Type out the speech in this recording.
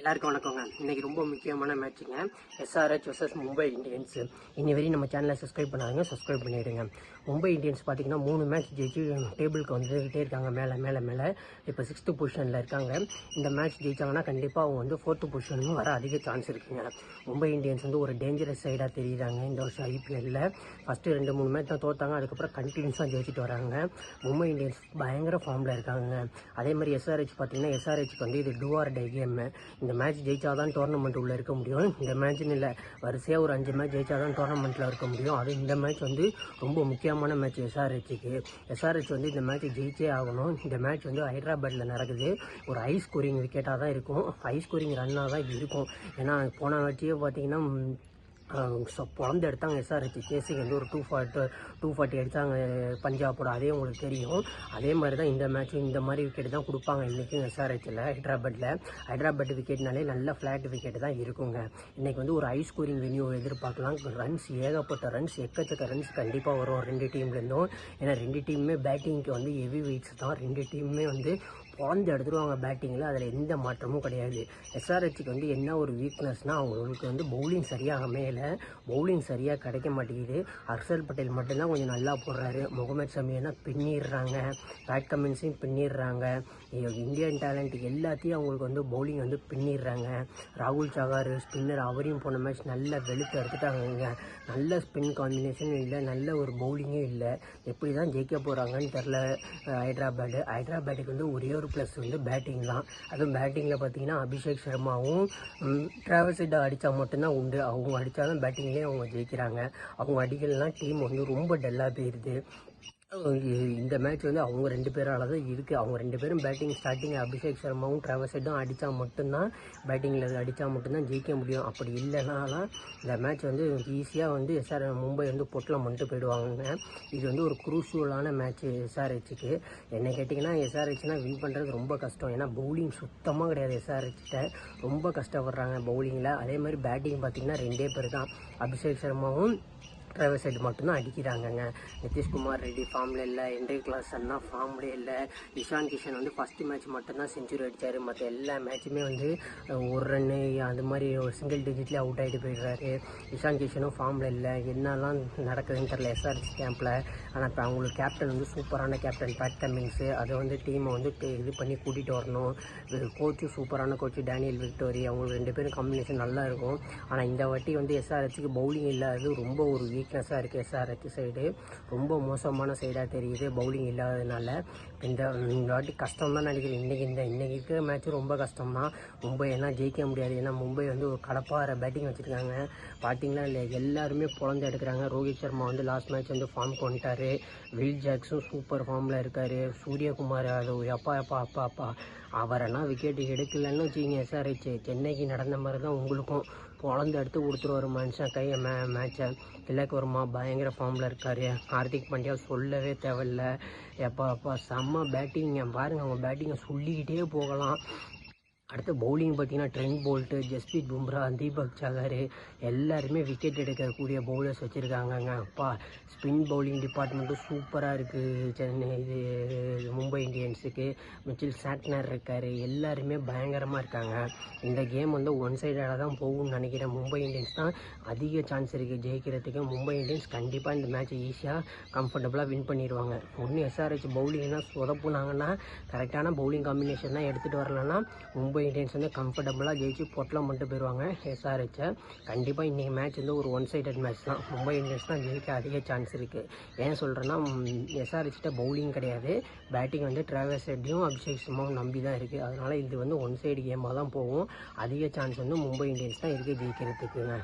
எல்லாருக்கும் வணக்கங்க. இன்னைக்கு ரொம்ப முக்கியமான மேட்சுங்க. SRH vs Mumbai Indians. இன்னி வரையும் நம்ம சேனலை சப்ஸ்கிரைப் பண்ணாதீங்க, சப்ஸ்கிரைப் பண்ணிவிடுங்க. மும்பை இந்தியன்ஸ் பார்த்தீங்கன்னா 3 மேட்ச் ஜெயிச்சு டேபிளுக்கு வந்துகிட்டே இருக்காங்க. மேலே இப்போ 6th பொசிஷனில் இருக்காங்க. இந்த மேட்ச் ஜெயிச்சாங்கன்னா கண்டிப்பாக அவங்க வந்து 4th பொசிஷனும் வர அதிக சான்ஸ் இருக்குங்க. மும்பை இந்தியன்ஸ் வந்து ஒரு டேஞ்சரஸ் சைடாக தெரியுறாங்க இந்த வருஷம் IPLல. ஃபஸ்ட்டு 2-3 மேட்ச் தான் தோத்தாங்க, அதுக்கப்புறம் கண்டினியூஸாக ஜெயிச்சுட்டு வராங்க. மும்பை இந்தியன்ஸ் பயங்கர ஃபார்மில் இருக்காங்க. அதே மாதிரி SRH பார்த்தீங்கன்னா SRHக்கு வந்து இது டூ ஆர் டை கேம். இந்த மேட்ச் ஜெயிச்சாதான் டோர்னமெண்ட் உள்ளே இருக்க முடியும். இந்த மேட்ச்னு இல்லை, வரிசையாக ஒரு 5 மேட்ச் ஜெயிச்சாதான் டோர்னமெண்ட்டில் இருக்க முடியும். அது இந்த மேட்ச் வந்து ரொம்ப முக்கியமான மேட்ச் SRHக்கு. SRH வந்து இந்த மேட்ச் ஜெயிச்சே ஆகணும். இந்த மேட்ச் வந்து ஹைதராபாத்தில் நடக்குது. ஒரு ஹை ஸ்கோரிங் விக்கெட்டாக தான் இருக்கும், ஹை ஸ்கோரிங் ரன்னாக தான் இருக்கும். ஏன்னா போன மேட்சே பார்த்தீங்கன்னா பொழந்து எடுத்தாங்க SRH. சேசிங் வந்து ஒரு 240 அடித்தாங்க பஞ்சாபோட. அதே உங்களுக்கு தெரியும். அதே மாதிரி தான் இந்த மேட்ச்சும் இந்த மாதிரி விக்கெட் தான் கொடுப்பாங்க இன்றைக்கும் SRHல. ஹைதராபாத் விக்கெட்னாலே நல்ல ஃப்ளாட் விக்கெட் தான் இருக்குங்க. இன்றைக்கி வந்து ஒரு ஹை ஸ்கோரிங் வென்யூ எதிர்பார்க்கலாம். ரன்ஸ் ஏகப்பட்ட ரன்ஸ், எக்கச்சக்க ரன்ஸ் கண்டிப்பாக வரும் 2 டீம்லேருந்தும். ஏன்னா 2 டீமுமே பேட்டிங்க்கு வந்து ஹெவி வெயிட்ஸ் தான். 2 டீமுமே வந்து பொழந்து எடுத்துருவாங்க பேட்டிங்கில், அதில் எந்த மாற்றமும் கிடையாது. SRHக்கு வந்து என்ன ஒரு வீக்னஸ்னால் அவங்களுக்கு வந்து பவுலிங் சரியாக அமையலை, பவுலிங் சரியாக கிடைக்க மாட்டேங்குது. ஹர்ஷல் பட்டேல் மட்டும்தான் கொஞ்சம் நல்லா போடுறாரு. Mohammed Shamina பின்னிடுறாங்க, bad கமின்ஸையும் பின்னிடுறாங்க. Indian talent எல்லாத்தையும் அவங்களுக்கு வந்து பவுலிங் வந்து பின்னிடுறாங்க. ராகுல் சகார் ஸ்பின்னர், அவரையும் போன மேட்ச் நல்லா வெளுத்து எடுத்துட்டாங்க. நல்ல ஸ்பின் காம்பினேஷனும் இல்லை, நல்ல ஒரு பவுலிங்கும் இல்லை. எப்படி தான் ஜெயிக்க போகிறாங்கன்னு தெரில ஹைதராபாத்துக்கு வந்து ஒரே ஒரு ப்ளஸ் வந்து பேட்டிங் தான். அதுவும் பேட்டிங்கில் பார்த்தீங்கன்னா அபிஷேக் சர்மாவும் டிராவிஸ் ஹெட் அடித்தா மட்டும்தான் உண்டு. அவங்க அடித்தா தான் பேட்டிங்லேயே அவங்க ஜெயிக்கிறாங்க. அவங்க அடிக்கலாம் டீம் வந்து ரொம்ப டல்லாக போயிடுது. இந்த மேட்ச் வந்து அவங்க 2 பேரால் தான் இருக்குது. அவங்க 2 பேரும் பேட்டிங் ஸ்டார்டிங் அபிஷேக் சர்மாவும் டிராவிஸ் ஹெட்டும் அடித்தா மட்டும்தான், பேட்டிங்கில் அடித்தா மட்டும்தான் ஜெயிக்க முடியும். அப்படி இல்லைனாலாம் இந்த மேட்ச் வந்து ஈஸியாக வந்து மும்பை வந்து பொட்டலம் பண்ணிட்டு போயிடுவாங்க. இது வந்து ஒரு குரூஷியலான மேட்ச் SRHக்கு. என்ன கேட்டிங்கன்னா SRHனால் வின் பண்ணுறது ரொம்ப கஷ்டம். ஏன்னா பவுலிங் சுத்தமாக கிடையாது SRHகிட்ட, ரொம்ப கஷ்டப்படுறாங்க பவுலிங்கில். அதே மாதிரி பேட்டிங் பார்த்திங்கன்னா 2 பேர் தான், அபிஷேக் சர்மாவும் டிராவிஸ் ஹெட் மட்டும்தான் அடிக்கிறாங்கங்க. நிதிஷ்குமார் ரெட்டி ஃபார்மில் இல்லை, ஹென்ரி கிளாசன்னா ஃபார்ம்லே இல்லை. இஷான் கிஷன் வந்து ஃபஸ்ட்டு மேட்ச் மட்டும்தான் செஞ்சுரி அடித்தார். மற்ற எல்லா மேட்சுமே வந்து ஒரு ரன்னு அது மாதிரி ஒரு சிங்கிள் டிஜிட்லேயே அவுட் ஆகிட்டு போயிடுறாரு. இஷான் கிஷனும் ஃபார்மில் இல்லை. என்னெல்லாம் நடக்குதுன்னு தெரில SRH கேம்பில். ஆனால் இப்போ அவங்களுக்கு கேப்டன் வந்து சூப்பரான கேப்டன் பேட் கமின்ஸு. அதை வந்து டீமை வந்து இது பண்ணி கூட்டிகிட்டு வரணும். கோச்சும் சூப்பரான கோச்சு டேனியல் விக்டோரி. அவங்க 2 பேரும் காம்பினேஷன் நல்லா இருக்கும். ஆனால் இந்த வாட்டி வந்து SRHக்கு பவுலிங் இல்லாதது ரொம்ப ஒரு வீக்னஸாக இருக்குது. SRH சைடு ரொம்ப மோசமான சைடாக தெரியுது பவுலிங் இல்லாததுனால. இந்த வாட்டி கஷ்டம் தான் நினைக்கிறேன். இன்றைக்கி இருக்கிற மேட்ச்சும் ரொம்ப கஷ்டம் தான். மும்பை ஏன்னா ஜெயிக்க முடியாது. ஏன்னா மும்பை வந்து ஒரு கடப்பார பேட்டிங் வச்சுருக்காங்க. பார்த்தீங்கன்னா இல்லை, எல்லாருமே பொழந்து எடுக்கிறாங்க. ரோஹித் சர்மா வந்து லாஸ்ட் மேட்ச் வந்து ஃபார்முக்கு வந்துட்டார். வில் ஜாக்ஸும் சூப்பர் ஃபார்மில் இருக்கார். சூரியகுமார் யாதவ் அப்பா அவரெல்லாம் விக்கெட்டு எடுக்கலன்னு வச்சுக்கிங்க. SRH சென்னைக்கு நடந்த மாதிரி தான் உங்களுக்கும் பொழந்து எடுத்து கொடுத்துருவார் மனுஷன் மேட்சை. திலக் வர்மா பயங்கர ஃபார்மில் இருக்கார். ஹார்திக் பாண்டியா சொல்லவே தேவையில்லை. எப்பா செம்ம பேட்டிங் பாருங்கள். அவங்க பேட்டிங்கை சொல்லிக்கிட்டே போகலாம். அடுத்து பவுலிங் பார்த்தீங்கன்னா ட்ரெண்ட் போல்ட்டு, ஜஸ்பீத் பும்ரா, தீபக் சஹர் எல்லாருமே விக்கெட் எடுக்கக்கூடிய பவுலர்ஸ் வச்சுருக்காங்கங்க. அப்பா ஸ்பின் பவுலிங் டிபார்ட்மெண்ட்டும் சூப்பராக இருக்குது மும்பை இந்தியன்ஸுக்கு. மிச்சில் சாட்னர் இருக்கார். எல்லாருமே பயங்கரமாக இருக்காங்க. இந்த கேம் வந்து ஒன் சைடாக தான் போகும்னு நினைக்கிறேன். மும்பை இந்தியன்ஸ் தான் அதிக சான்ஸ் இருக்குது ஜெயிக்கிறதுக்கு. மும்பை இந்தியன்ஸ் கண்டிப்பாக இந்த மேட்ச்சை ஈஸியாக கம்ஃபர்டபுளாக வின் பண்ணிடுவாங்க. ஒன்று SRH பவுலிங்னா சொதப்புனாங்கன்னா, கரெக்டான பவுலிங் காம்பினேஷன் தான் எடுத்துகிட்டு வரலன்னா மும்பை இந்தியன்ஸ் வந்து கம்ஃபர்டபுளாக ஜெயிச்சு பொட்டலம் பண்ணிட்டு போயிடுவாங்க SRHை. கண்டிப்பாக இன்றைக்கி மேட்ச் வந்து ஒரு ஒன் சைடட் மேட்ச் தான். மும்பை இந்தியன்ஸ் தான் ஜெயிக்க அதிக சான்ஸ் இருக்குது. ஏன் சொல்கிறேன்னா SRHகிட்ட பவுலிங் கிடையாது, பேட்டிங் வந்து டிராவிஸ் ஹெட்டையும் அபிஷேக் சர்மாவும் நம்பி தான் இருக்குது. அதனால் இது வந்து ஒன் சைடு கேமாக தான் போகும். அதிக சான்ஸ் வந்து மும்பை இந்தியன்ஸ் தான் இருக்குது ஜெயிக்கிறதுக்குங்க.